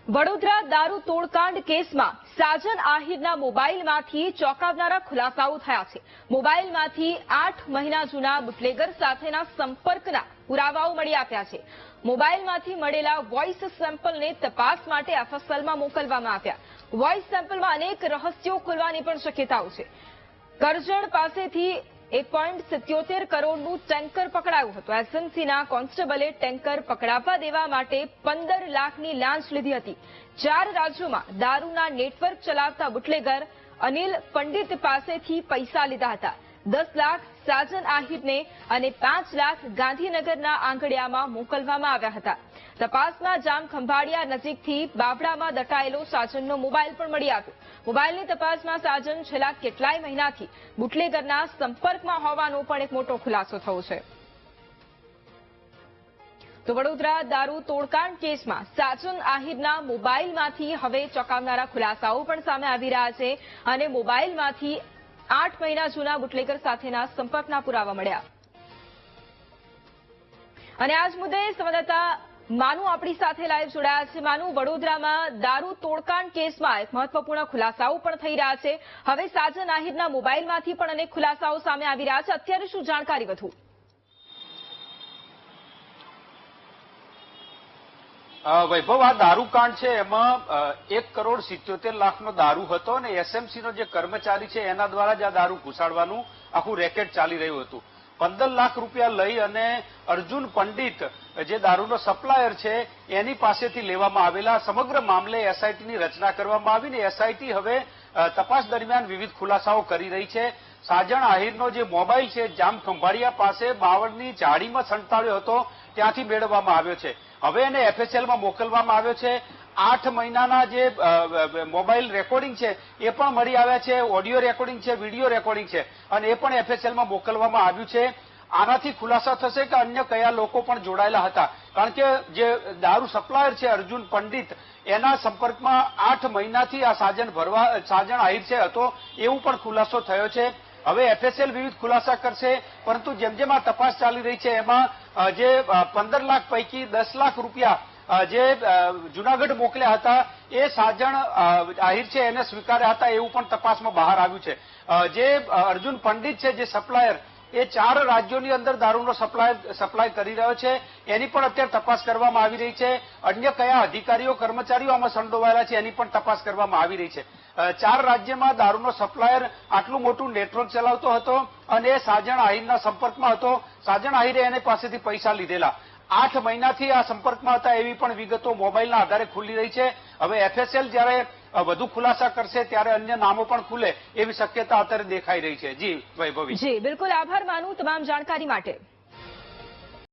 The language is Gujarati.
વડોદરા દારૂ તોડકાંડ કેસમાં સાજન આહિરના મોબાઈલમાંથી ચોંકાવનારા ખુલાસાઓ થયા છે। મોબાઈલમાંથી 8 મહિના જૂના બુટલેગર સાથેના સંપર્કના પુરાવાઓ મળી આવ્યા છે। મોબાઈલમાંથી મળેલા વોઇસ સેમ્પલને તપાસ માટે એફએસએલમાં મોકલવામાં આવ્યા। વોઇસ સેમ્પલમાં અનેક રહસ્યો ખુલવાની પણ શક્યતાઓ છે। કરજણ પાસેથી 1.77 કરોડનું ટેન્કર પકડાયું હતું। એસએમસીના કોન્સ્ટેબલે ટેન્કર પકડાવવા દેવા માટે 15 લાખની લાંચ લીધી હતી। 4 રાજ્યોમાં દારૂના નેટવર્ક ચલાવતા બુટલેગર અનિલ પંડિત પાસેથી પૈસા લીધા હતા। 10 લાખ સાજન આહિરને અને 5 લાખ ગાંધીનગરના આંગડિયામાં મોકલવામાં આવ્યા હતા। તપાસમાં જામ ખંભાળિયા નજીકથી બાવડામાં દટાયેલો સાજનનો મોબાઈલ પણ મળી આવ્યો। મોબાઈલની તપાસમાં સાજન છેલ્લા કેટલાય મહિનાથી બુટલેગરના સંપર્કમાં હોવાનો પણ એક મોટો ખુલાસો થયો છે। તો વડોદરા દારૂ તોડકાંડ કેસમાં સાજન આહિરના મોબાઈલમાંથી હવે ચોંકાવનારા ખુલાસાઓ પણ સામે આવી રહ્યા છે અને મોબાઈલમાંથી 8 મહિના જૂના બુટલેગર સાથેના સંપર્કના પુરાવા મળ્યા। અને આજ મુદ્દે સંવાદદાતા માનુ આપણી સાથે લાઈવ જોડાયા છે। માનુ, વડોદરામાં દારૂ તોડકાંડ કેસમાં એક મહત્વપૂર્ણ ખુલાસાઓ પણ થઈ રહ્યા છે। હવે સાજન આહિરના મોબાઈલમાંથી પણ અનેક ખુલાસાઓ સામે આવી રહ્યા છે। અત્યારે શું જાણકારી વધુ? વૈભવ, આ દારૂકાંડ છે એમાં 1,77,00,000નો દારૂ હતો અને એસએમસીનો જે કર્મચારી છે એના દ્વારા જ આ દારૂ ઘુસાડવાનું આખું રેકેટ ચાલી રહ્યું હતું। 15 લાખ રૂપિયા લઈ અને અર્જુન પંડિત જે દારૂનો સપ્લાયર છે એની પાસેથી લેવામાં આવેલા સમગ્ર મામલે એસઆઈટીની રચના કરવામાં આવીને એસઆઈટી હવે તપાસ દરમિયાન વિવિધ ખુલાસાઓ કરી રહી છે। સાજણ આહિરનો જે મોબાઈલ છે જામ ખંભાળિયા પાસે બાવળની ઝાડીમાં સંતાડ્યો હતો ત્યાંથી મેળવવામાં આવ્યો છે। હવે એને એફએસએલમાં મોકલવામાં આવ્યો છે। 8 મહિનાના જે મોબાઈલ રેકોર્ડિંગ છે એ પણ મળી આવ્યા છે। ઓડિયો રેકોર્ડિંગ છે, વિડીયો રેકોર્ડિંગ છે અને એ પણ એફએસએલમાં મોકલવામાં આવ્યું છે। આનાથી ખુલાસા થશે કે અન્ય કયા લોકો પણ જોડાયેલા હતા, કારણ કે જે દારૂ સપ્લાયર છે અર્જુન પંડિત એના સંપર્કમાં 8 મહિનાથી આ સાજણ આહિર છે હતો એવું પણ ખુલાસો થયો છે। હવે એફએસએલ વિવિધ ખુલાસા કરશે, પરંતુ જેમ જેમ આ તપાસ ચાલી રહી છે એમાં જે 15 લાખ પૈકી 10 લાખ રૂપિયા જે જુનાગઢ મોકલ્યા હતા એ સાજણ આહિર છે એને સ્વીકાર્યા હતા એવું પણ તપાસમાં બહાર આવ્યું છે। જે અર્જુન પંડિત છે જે સપ્લાયર એ 4 રાજ્યોની અંદર દારૂનો સપ્લાય કરી રહ્યો છે એની પણ અત્યારે તપાસ કરવામાં આવી રહી છે। અન્ય કયા અધિકારીઓ કર્મચારીઓ આમાં સંડોવાયેલા છે એની પણ તપાસ કરવામાં આવી રહી છે। 4 રાજ્યમાં દારૂનો સપ્લાયર આટલું મોટું નેટવર્ક ચલાવતો હતો અને એ સાજણ આહિરના સંપર્કમાં હતો। સાજણ આહિરે એને પાસેથી પૈસા લીધેલા। 8 મહિનાથી આ સંપર્કમાં હતા એવી પણ વિગતો મોબાઈલના આધારે ખુલી રહી છે। હવે એફએસએલ જ્યારે વધુ ખુલાસા કરશે ત્યારે અન્ય નામો પણ ખુલે એવી શક્યતા અત્યારે દેખાઈ રહી છે। જી વૈભવી। જી બિલકુલ, આભાર માનું તમામ જાણકારી માટે।